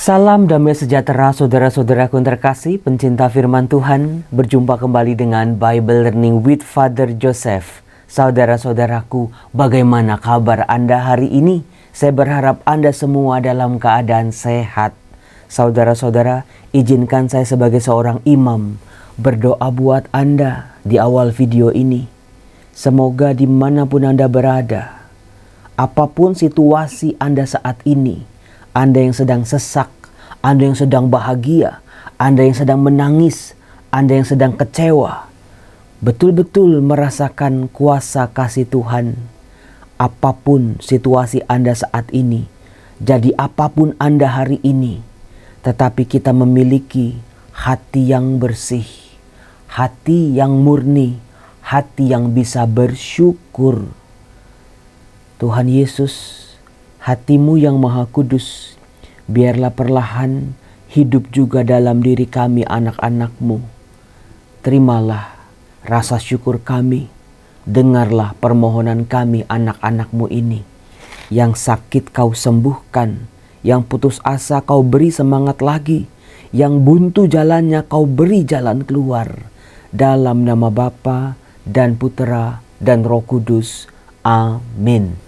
Salam damai sejahtera saudara-saudaraku yang terkasih, pencinta firman Tuhan. Berjumpa kembali dengan Bible Learning with Father Joseph. Saudara-saudaraku, bagaimana kabar Anda hari ini? Saya berharap Anda semua dalam keadaan sehat. Saudara-saudara, izinkan saya sebagai seorang imam berdoa buat Anda di awal video ini. Semoga dimanapun Anda berada, apapun situasi Anda saat ini, Anda yang sedang sesak, Anda yang sedang bahagia, Anda yang sedang menangis, Anda yang sedang kecewa, betul-betul merasakan kuasa kasih Tuhan. Apapun situasi Anda saat ini, jadi apapun Anda hari ini, tetapi kita memiliki hati yang bersih, hati yang murni, hati yang bisa bersyukur. Tuhan Yesus, hatimu yang maha kudus, biarlah perlahan hidup juga dalam diri kami anak-anak-Mu. Terimalah rasa syukur kami, dengarlah permohonan kami anak-anak-Mu ini. Yang sakit Kau sembuhkan, yang putus asa Kau beri semangat lagi, yang buntu jalannya Kau beri jalan keluar. Dalam nama Bapa dan Putera dan Roh Kudus. Amin.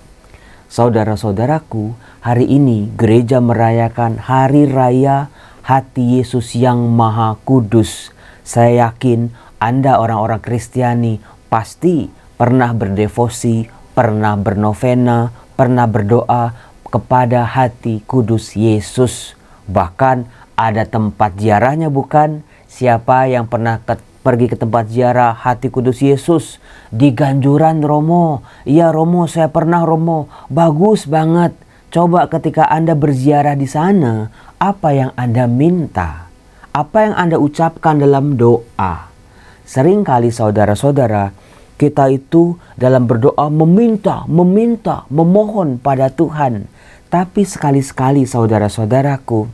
Saudara-saudaraku, hari ini gereja merayakan Hari Raya Hati Yesus yang Maha Kudus. Saya yakin Anda orang-orang Kristiani pasti pernah berdevosi, pernah bernovena, pernah berdoa kepada hati kudus Yesus. Bahkan ada tempat ziarahnya, bukan? Siapa yang pernah pergi ke tempat ziarah hati kudus Yesus di Ganjuran, Romo? Iya Romo, saya pernah Romo. Bagus banget. Coba ketika Anda berziarah di sana, apa yang Anda minta? Apa yang Anda ucapkan dalam doa? Seringkali saudara-saudara, kita itu dalam berdoa meminta, memohon pada Tuhan. Tapi sekali-sekali saudara-saudaraku,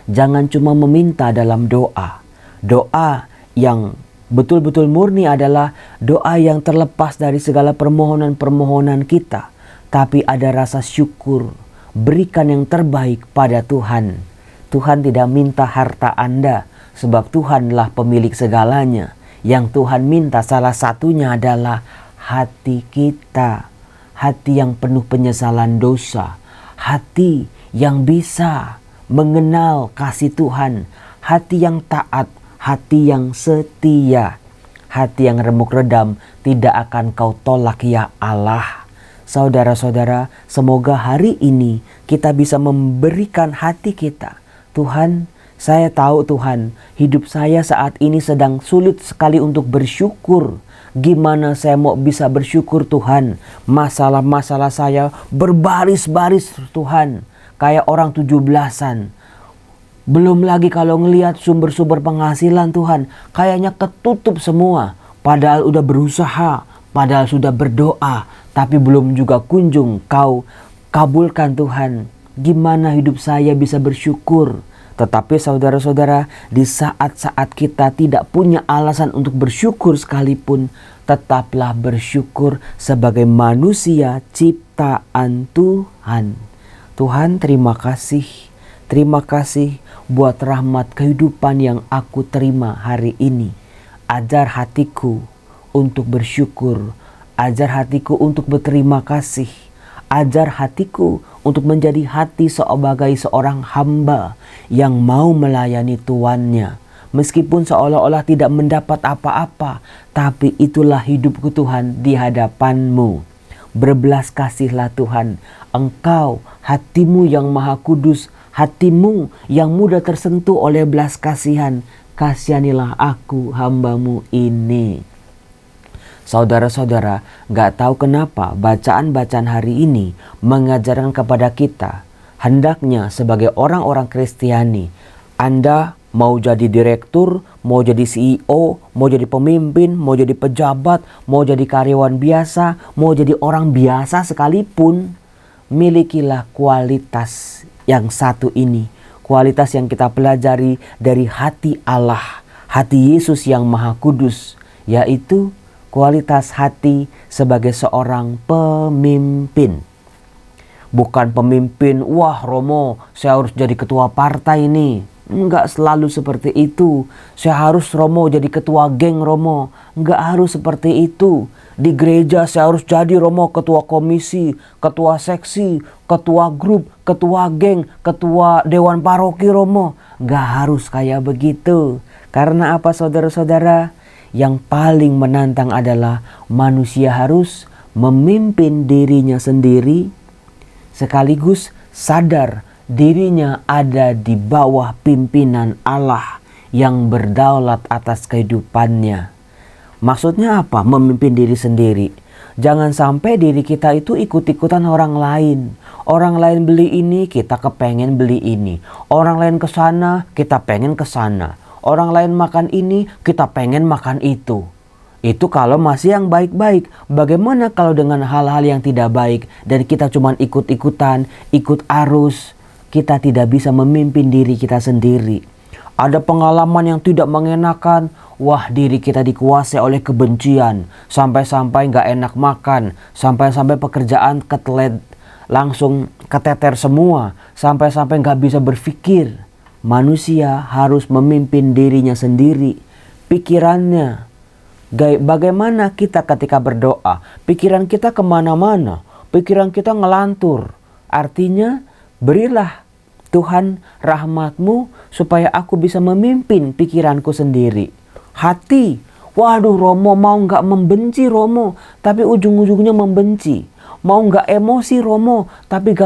jangan cuma meminta dalam doa. Doa yang betul-betul murni adalah doa yang terlepas dari segala permohonan-permohonan kita. Tapi ada rasa syukur, berikan yang terbaik pada Tuhan. Tuhan tidak minta harta Anda, sebab Tuhanlah pemilik segalanya. Yang Tuhan minta salah satunya adalah hati kita. Hati yang penuh penyesalan dosa. Hati yang bisa mengenal kasih Tuhan. Hati yang taat. Hati yang setia, hati yang remuk redam tidak akan Kau tolak ya Allah. Saudara-saudara, semoga hari ini kita bisa memberikan hati kita. Tuhan, saya tahu Tuhan, hidup saya saat ini sedang sulit sekali untuk bersyukur. Gimana saya mau bisa bersyukur Tuhan? Masalah-masalah saya berbaris-baris Tuhan, kayak orang 17-an. Belum lagi kalau ngelihat sumber-sumber penghasilan Tuhan, kayaknya ketutup semua. Padahal udah berusaha, padahal sudah berdoa, tapi belum juga kunjung Kau kabulkan Tuhan. Gimana hidup saya bisa bersyukur? Tetapi saudara-saudara, di saat-saat kita tidak punya alasan untuk bersyukur sekalipun, tetaplah bersyukur sebagai manusia ciptaan Tuhan. Tuhan, terima kasih. Terima kasih buat rahmat kehidupan yang aku terima hari ini. Ajar hatiku untuk bersyukur. Ajar hatiku untuk berterima kasih. Ajar hatiku untuk menjadi hati sebagai seorang hamba yang mau melayani tuannya. Meskipun seolah-olah tidak mendapat apa-apa, tapi itulah hidupku Tuhan di hadapan-Mu. Berbelas kasihlah Tuhan. Engkau, hatimu yang maha kudus, hatimu yang mudah tersentuh oleh belas kasihan, kasihanilah aku hamba-Mu ini. Saudara-saudara, gak tahu kenapa bacaan-bacaan hari ini mengajarkan kepada kita, hendaknya sebagai orang-orang Kristiani, Anda mau jadi direktur, mau jadi CEO, mau jadi pemimpin, mau jadi pejabat, mau jadi karyawan biasa, mau jadi orang biasa sekalipun, milikilah kualitas yang satu ini, kualitas yang kita pelajari dari hati Allah, hati Yesus yang Maha Kudus, yaitu kualitas hati sebagai seorang pemimpin. Bukan pemimpin, wah Romo, saya harus jadi ketua partai nih. Enggak selalu seperti itu. Saya harus Romo jadi ketua geng Romo. Enggak harus seperti itu. Di gereja saya harus jadi Romo ketua komisi, ketua seksi, ketua grup, ketua geng, ketua dewan paroki Romo. Enggak harus kayak begitu. Karena apa saudara-saudara? Yang paling menantang adalah manusia harus memimpin dirinya sendiri sekaligus sadar dirinya ada di bawah pimpinan Allah yang berdaulat atas kehidupannya. Maksudnya apa? Memimpin diri sendiri. Jangan sampai diri kita itu ikut-ikutan orang lain. Orang lain beli ini, kita kepengen beli ini. Orang lain ke sana, kita pengen ke sana. Orang lain makan ini, kita pengen makan itu. Itu kalau masih yang baik-baik. Bagaimana kalau dengan hal-hal yang tidak baik dan kita cuma ikut-ikutan, ikut arus? Kita tidak bisa memimpin diri kita sendiri. Ada pengalaman yang tidak mengenakan, wah diri kita dikuasai oleh kebencian. Sampai-sampai gak enak makan, sampai-sampai pekerjaan ketelet, langsung keteter semua. Sampai-sampai gak bisa berpikir. Manusia harus memimpin dirinya sendiri, pikirannya. Bagaimana kita ketika berdoa, pikiran kita kemana-mana, pikiran kita ngelantur. Artinya, berilah Tuhan rahmat-Mu supaya aku bisa memimpin pikiranku sendiri. Hati, waduh Romo mau gak membenci Romo, tapi ujung-ujungnya membenci. Mau gak emosi Romo, tapi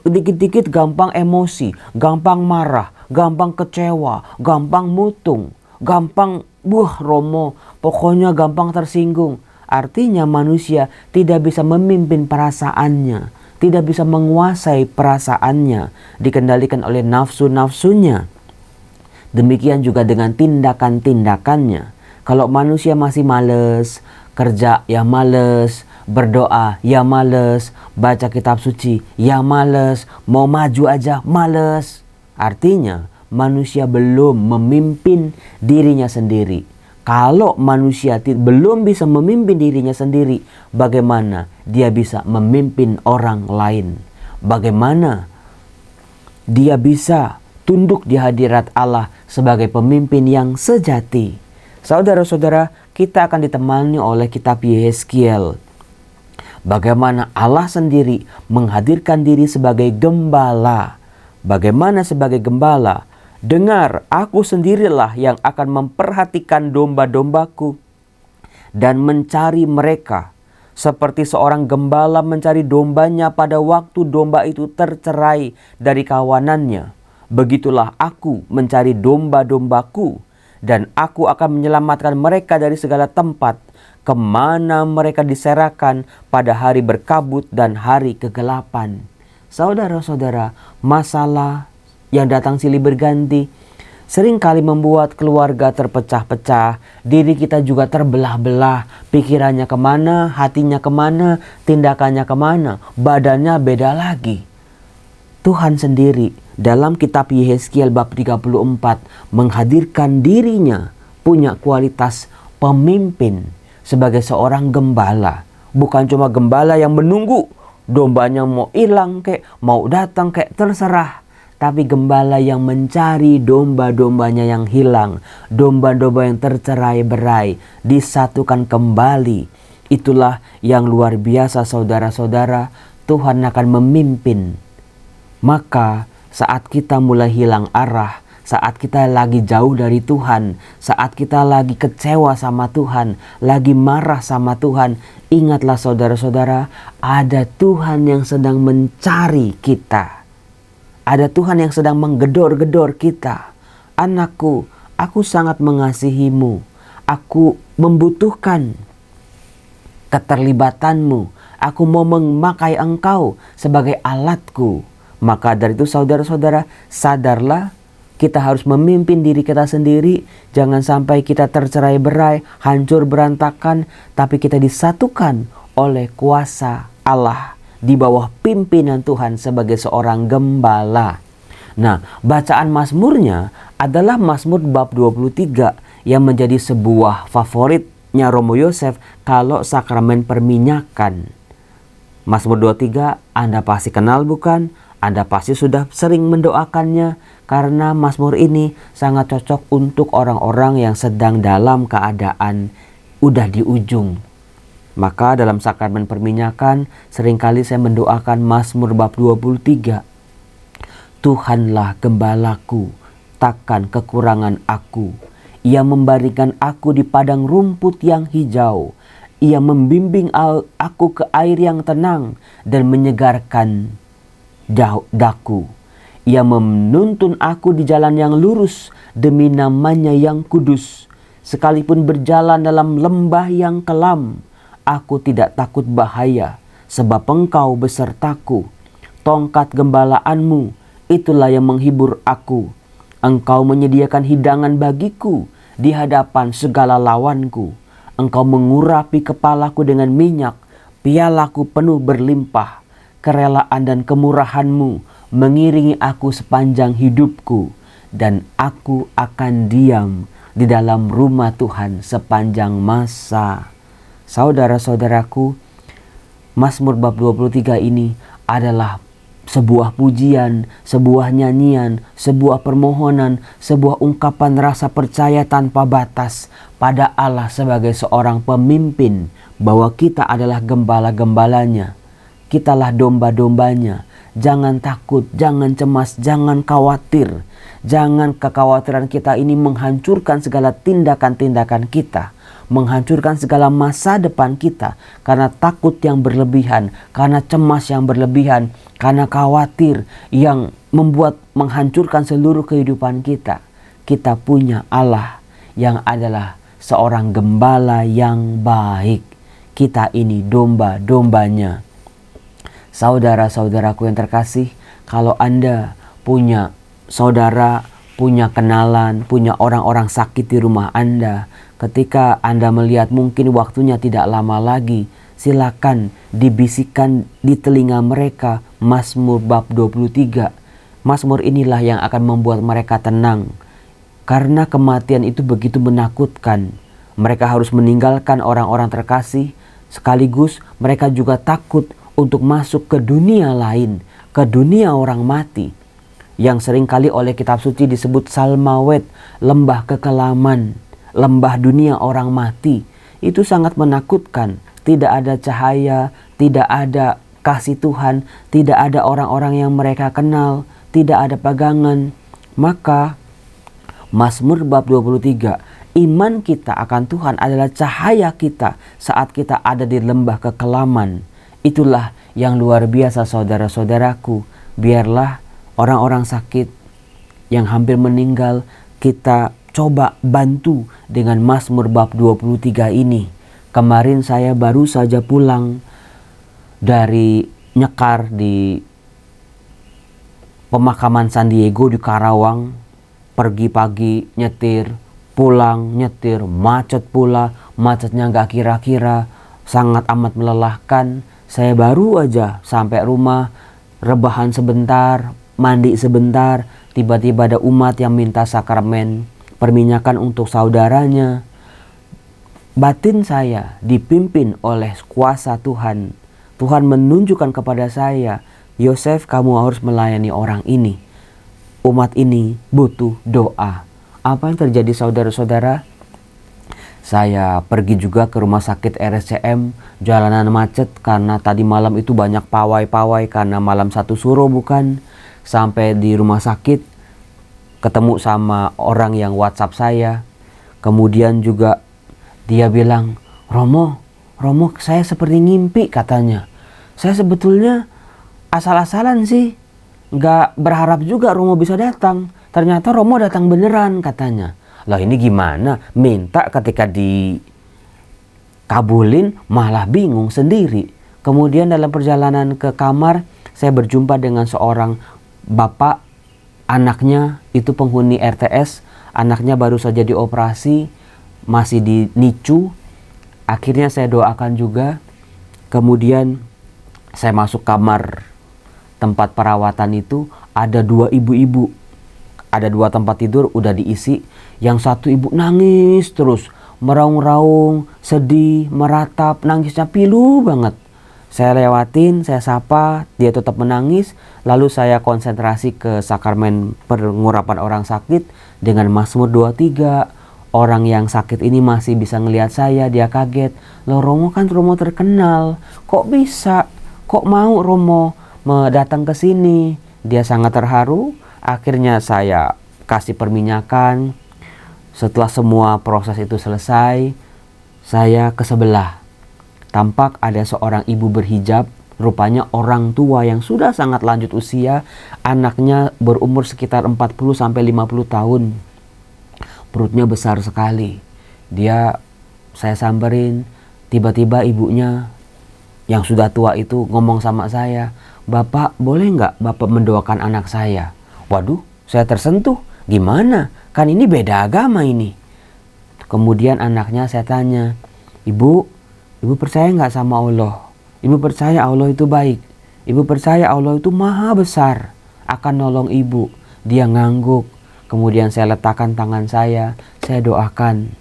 dikit-dikit gampang emosi, gampang marah, gampang kecewa, gampang mutung, gampang Romo, pokoknya gampang tersinggung. Artinya manusia tidak bisa memimpin perasaannya, tidak bisa menguasai perasaannya, dikendalikan oleh nafsu-nafsunya. Demikian juga dengan tindakan-tindakannya. Kalau manusia masih males, kerja ya males, berdoa ya males, baca kitab suci ya males, mau maju aja males. Artinya manusia belum memimpin dirinya sendiri. Kalau manusia belum bisa memimpin dirinya sendiri, bagaimana dia bisa memimpin orang lain? Bagaimana dia bisa tunduk di hadirat Allah sebagai pemimpin yang sejati? Saudara-saudara, kita akan ditemani oleh kitab Yehezkiel. Bagaimana Allah sendiri menghadirkan diri sebagai gembala. Bagaimana sebagai gembala? Dengar, aku sendirilah yang akan memperhatikan domba-dombaku dan mencari mereka. Seperti seorang gembala mencari dombanya pada waktu domba itu tercerai dari kawanannya. Begitulah aku mencari domba-dombaku dan aku akan menyelamatkan mereka dari segala tempat kemana mereka diserahkan pada hari berkabut dan hari kegelapan. Saudara-saudara, masalah yang datang silih berganti seringkali membuat keluarga terpecah-pecah, diri kita juga terbelah-belah, pikirannya kemana, hatinya kemana, tindakannya kemana, badannya beda lagi. Tuhan sendiri dalam kitab Yehezkiel bab 34 menghadirkan dirinya punya kualitas pemimpin sebagai seorang gembala. Bukan cuma gembala yang menunggu dombanya mau hilang kek, mau datang kek, terserah. Tapi gembala yang mencari domba-dombanya yang hilang, domba-domba yang tercerai-berai, disatukan kembali. Itulah yang luar biasa saudara-saudara, Tuhan akan memimpin. Maka saat kita mulai hilang arah, saat kita lagi jauh dari Tuhan, saat kita lagi kecewa sama Tuhan, lagi marah sama Tuhan, ingatlah saudara-saudara, ada Tuhan yang sedang mencari kita. Ada Tuhan yang sedang menggedor-gedor kita. Anakku, aku sangat mengasihimu. Aku membutuhkan keterlibatanmu. Aku mau memakai engkau sebagai alatku. Maka dari itu saudara-saudara, sadarlah kita harus memimpin diri kita sendiri. Jangan sampai kita tercerai-berai, hancur berantakan. Tapi kita disatukan oleh kuasa Allah di bawah pimpinan Tuhan sebagai seorang gembala. Nah, bacaan Mazmurnya adalah Mazmur bab 23 yang menjadi sebuah favoritnya Romo Yosef kalau sakramen perminyakan. Mazmur 23 Anda pasti kenal bukan? Anda pasti sudah sering mendoakannya, karena Mazmur ini sangat cocok untuk orang-orang yang sedang dalam keadaan udah di ujung. Maka dalam sakramen perminyakan seringkali saya mendoakan Mazmur bab 23. Tuhanlah gembalaku, takkan kekurangan aku. Ia membaringkan aku di padang rumput yang hijau. Ia membimbing aku ke air yang tenang dan menyegarkan daku. Ia menuntun aku di jalan yang lurus demi namanya yang kudus. Sekalipun berjalan dalam lembah yang kelam, aku tidak takut bahaya, sebab Engkau besertaku. Tongkat gembalaanmu, itulah yang menghibur aku. Engkau menyediakan hidangan bagiku di hadapan segala lawanku. Engkau mengurapi kepalaku dengan minyak, pialaku penuh berlimpah. Kerelaan dan kemurahanmu mengiringi aku sepanjang hidupku, dan aku akan diam di dalam rumah Tuhan sepanjang masa. Saudara-saudaraku, Mazmur bab 23 ini adalah sebuah pujian, sebuah nyanyian, sebuah permohonan, sebuah ungkapan rasa percaya tanpa batas pada Allah sebagai seorang pemimpin, bahwa kita adalah gembala-gembalanya, kitalah domba-dombanya. Jangan takut, jangan cemas, jangan khawatir. Jangan kekhawatiran kita ini menghancurkan segala tindakan-tindakan kita, menghancurkan segala masa depan kita, karena takut yang berlebihan, karena cemas yang berlebihan, karena khawatir yang membuat menghancurkan seluruh kehidupan kita. Kita punya Allah yang adalah seorang gembala yang baik. Kita ini domba-dombanya. Saudara-saudaraku yang terkasih, kalau Anda punya saudara, punya kenalan, punya orang-orang sakit di rumah Anda, ketika Anda melihat mungkin waktunya tidak lama lagi, silakan dibisikkan di telinga mereka Mazmur bab 23. Mazmur inilah yang akan membuat mereka tenang, karena kematian itu begitu menakutkan. Mereka harus meninggalkan orang-orang terkasih, sekaligus mereka juga takut untuk masuk ke dunia lain, ke dunia orang mati, yang seringkali oleh kitab suci disebut Salmawet, lembah kekelaman, lembah dunia orang mati. Itu sangat menakutkan. Tidak ada cahaya, tidak ada kasih Tuhan, tidak ada orang-orang yang mereka kenal, tidak ada pegangan. Maka Mazmur bab 23, iman kita akan Tuhan adalah cahaya kita saat kita ada di lembah kekelaman. Itulah yang luar biasa, saudara-saudaraku. Biarlah orang-orang sakit yang hampir meninggal kita coba bantu dengan Mazmur bab 23 ini. Kemarin saya baru saja pulang dari nyekar di pemakaman San Diego di Karawang. Pergi pagi nyetir, pulang nyetir, macet pula. Macetnya gak kira-kira, sangat amat melelahkan. Saya baru aja sampai rumah, rebahan sebentar, mandi sebentar, tiba-tiba ada umat yang minta sakramen perminyakan untuk saudaranya. Batin saya dipimpin oleh kuasa Tuhan. Tuhan menunjukkan kepada saya, Yosef, kamu harus melayani orang ini. Umat ini butuh doa. Apa yang terjadi, saudara-saudara? Saya pergi juga ke rumah sakit RSCM, jalanan macet karena tadi malam itu banyak pawai-pawai karena malam 1 Suro bukan. Sampai di rumah sakit ketemu sama orang yang WhatsApp saya. Kemudian juga dia bilang, Romo saya seperti ngimpi katanya. Saya sebetulnya asal-asalan sih, gak berharap juga Romo bisa datang. Ternyata Romo datang beneran katanya. Lah ini gimana? Minta ketika dikabulin malah bingung sendiri. Kemudian dalam perjalanan ke kamar saya berjumpa dengan seorang bapak, anaknya itu penghuni RTS, anaknya baru saja dioperasi, masih di NICU. Akhirnya saya doakan juga. Kemudian saya masuk kamar tempat perawatan itu, ada 2 ibu-ibu. Ada 2 tempat tidur udah diisi. Yang satu ibu nangis terus, meraung-raung, sedih, meratap, nangisnya pilu banget. Saya lewatin, saya sapa, dia tetap menangis. Lalu saya konsentrasi ke sakramen pengurapan orang sakit dengan Mazmur 23. Orang yang sakit ini masih bisa ngelihat saya, dia kaget. Loh Romo kan Romo terkenal, kok bisa? Kok mau Romo datang ke sini? Dia sangat terharu. Akhirnya saya kasih perminyakan. Setelah semua proses itu selesai, saya ke sebelah. Tampak ada seorang ibu berhijab, rupanya orang tua yang sudah sangat lanjut usia, anaknya berumur sekitar 40-50 tahun. Perutnya besar sekali. Saya samperin, tiba-tiba ibunya yang sudah tua itu ngomong sama saya, "Bapak, boleh nggak Bapak mendoakan anak saya?" Waduh, saya tersentuh. Gimana? Kan ini beda agama ini. Kemudian anaknya saya tanya, Ibu percaya nggak sama Allah? Ibu percaya Allah itu baik? Ibu percaya Allah itu maha besar, akan nolong ibu? Dia ngangguk. Kemudian saya letakkan tangan saya doakan.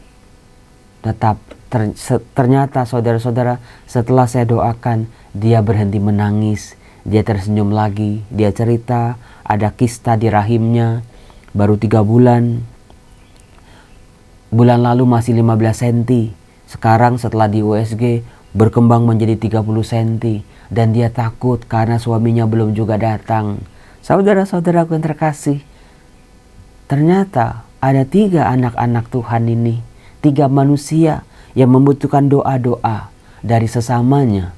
Ternyata saudara-saudara, setelah saya doakan, dia berhenti menangis. Dia tersenyum lagi. Dia cerita ada kista di rahimnya, baru 3 bulan. Bulan lalu masih 15 cm. Sekarang setelah di USG berkembang menjadi 30 cm. Dan dia takut karena suaminya belum juga datang. Saudara-saudaraku yang terkasih, ternyata ada 3 anak-anak Tuhan ini, 3 manusia yang membutuhkan doa-doa dari sesamanya.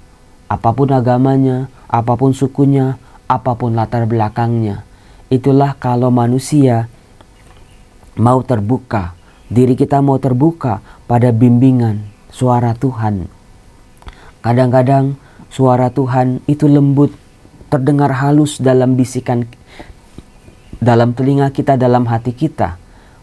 Apapun agamanya, apapun sukunya, apapun latar belakangnya. Itulah kalau manusia mau terbuka, diri kita mau terbuka pada bimbingan suara Tuhan. Kadang-kadang suara Tuhan itu lembut, terdengar halus dalam bisikan, dalam telinga kita, dalam hati kita.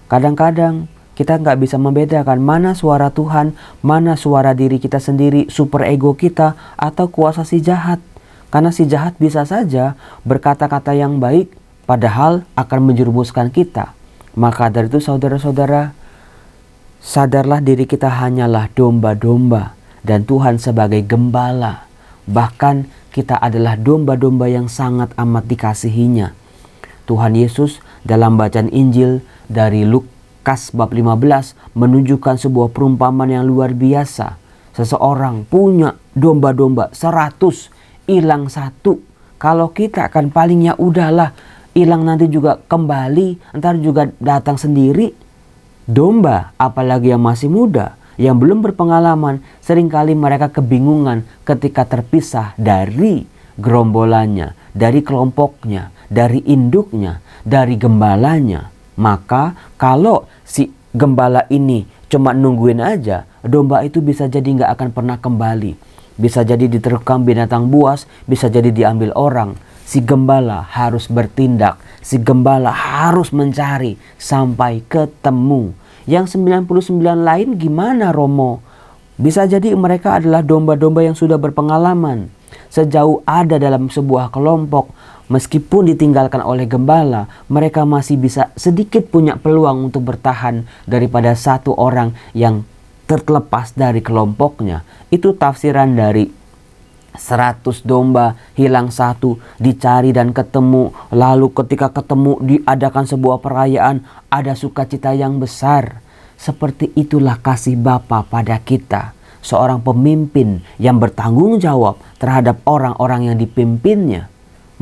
Kadang-kadang kita nggak bisa membedakan mana suara Tuhan, mana suara diri kita sendiri, super ego kita, atau kuasa si jahat. Karena si jahat bisa saja berkata-kata yang baik, padahal akan menjerumuskan kita. Maka dari itu saudara-saudara, sadarlah diri kita hanyalah domba-domba dan Tuhan sebagai gembala. Bahkan kita adalah domba-domba yang sangat amat dikasihinya. Tuhan Yesus dalam bacaan Injil dari Lukas bab 15 menunjukkan sebuah perumpamaan yang luar biasa. Seseorang punya domba-domba 100, hilang 1. Kalau kita kan palingnya udahlah, hilang nanti juga kembali, ntar juga datang sendiri. Domba, apalagi yang masih muda, yang belum berpengalaman, seringkali mereka kebingungan ketika terpisah dari gerombolannya, dari kelompoknya, dari induknya, dari gembalanya. Maka kalau si gembala ini cuma nungguin aja, domba itu bisa jadi nggak akan pernah kembali. Bisa jadi diterkam binatang buas, bisa jadi diambil orang. Si gembala harus bertindak, si gembala harus mencari sampai ketemu. Yang 99 lain gimana Romo? Bisa jadi mereka adalah domba-domba yang sudah berpengalaman. Sejauh ada dalam sebuah kelompok, meskipun ditinggalkan oleh gembala, mereka masih bisa sedikit punya peluang untuk bertahan daripada satu orang yang terlepas dari kelompoknya. Itu tafsiran dari 100 domba, hilang 1, dicari dan ketemu. Lalu ketika ketemu diadakan sebuah perayaan, ada sukacita yang besar. Seperti itulah kasih Bapa pada kita. Seorang pemimpin yang bertanggung jawab terhadap orang-orang yang dipimpinnya.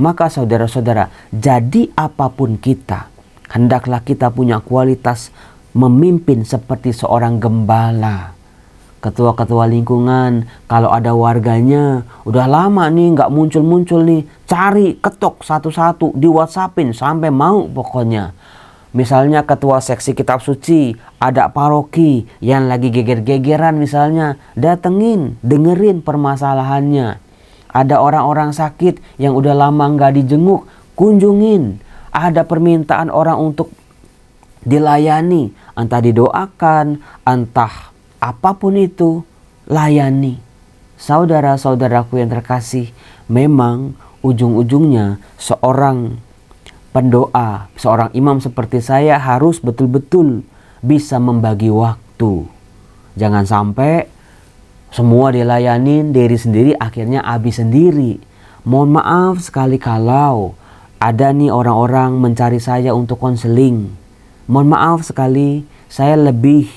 Maka saudara-saudara, jadi apapun kita, hendaklah kita punya kualitas memimpin seperti seorang gembala. Ketua-ketua lingkungan, kalau ada warganya udah lama nih nggak muncul-muncul nih, cari, ketok satu-satu, di WhatsAppin sampai mau pokoknya. Misalnya ketua seksi kitab suci, ada paroki yang lagi geger-gegeran misalnya, datengin, dengerin permasalahannya. Ada orang-orang sakit yang udah lama nggak dijenguk, kunjungin. Ada permintaan orang untuk dilayani, entah didoakan, entah apapun itu, layani. Saudara-saudaraku yang terkasih, memang ujung-ujungnya seorang pendoa, seorang imam seperti saya harus betul-betul bisa membagi waktu. Jangan sampai semua dilayanin, diri sendiri akhirnya habis sendiri. Mohon maaf sekali kalau ada nih orang-orang mencari saya untuk konseling. Mohon maaf sekali, saya lebih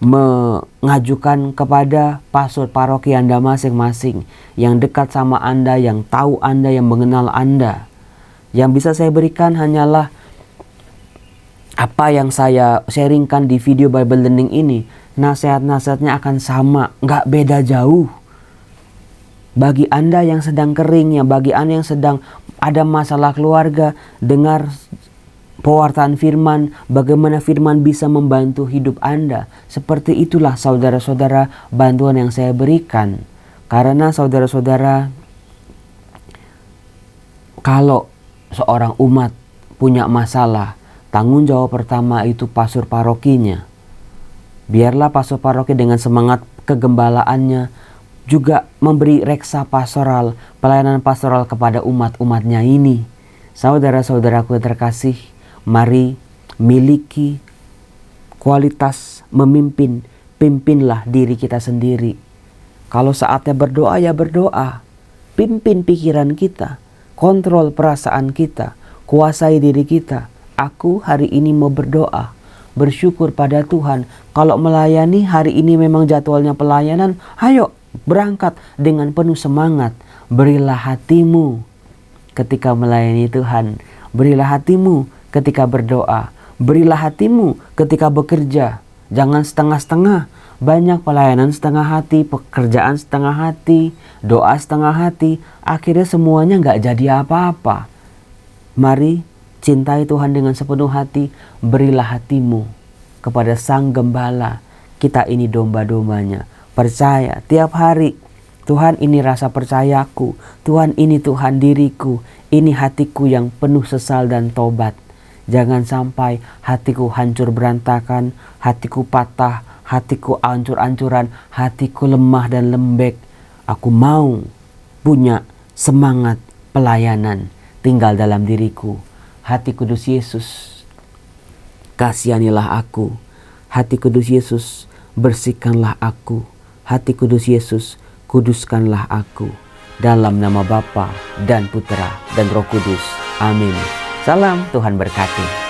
mengajukan kepada pastor paroki Anda masing-masing yang dekat sama Anda, yang tahu Anda, yang mengenal Anda. Yang bisa saya berikan hanyalah apa yang saya sharingkan di video Bible Learning ini. Nasihat-nasihatnya akan sama, nggak beda jauh. Bagi Anda yang sedang kering, bagi Anda yang sedang ada masalah keluarga, dengar pewartaan firman, bagaimana firman bisa membantu hidup Anda. Seperti itulah saudara-saudara bantuan yang saya berikan. Karena saudara-saudara, kalau seorang umat punya masalah, tanggung jawab pertama itu pastor parokinya. Biarlah pastor paroki dengan semangat kegembalaannya juga memberi reksa pastoral, pelayanan pastoral kepada umat-umatnya ini. Saudara-saudaraku yang terkasih, mari miliki kualitas memimpin. Pimpinlah diri kita sendiri. Kalau saatnya berdoa, ya berdoa. Pimpin pikiran kita, kontrol perasaan kita, kuasai diri kita. Aku hari ini mau berdoa, bersyukur pada Tuhan. Kalau melayani hari ini memang jadwalnya pelayanan, ayo berangkat dengan penuh semangat. Berilah hatimu ketika melayani Tuhan. Berilah hatimu ketika berdoa. Berilah hatimu ketika bekerja. Jangan setengah-setengah. Banyak pelayanan setengah hati, pekerjaan setengah hati, doa setengah hati. Akhirnya semuanya gak jadi apa-apa. Mari cintai Tuhan dengan sepenuh hati. Berilah hatimu kepada Sang Gembala. Kita ini domba-dombanya. Percaya tiap hari, Tuhan ini rasa percayaku, Tuhan ini Tuhan diriku, ini hatiku yang penuh sesal dan tobat. Jangan sampai hatiku hancur berantakan, hatiku patah, hatiku ancur-ancuran, hatiku lemah dan lembek. Aku mau punya semangat pelayanan tinggal dalam diriku. Hati kudus Yesus, kasihanilah aku. Hati kudus Yesus, bersihkanlah aku. Hati kudus Yesus, kuduskanlah aku. Dalam nama Bapa dan Putra dan Roh Kudus. Amin. Salam, Tuhan berkati.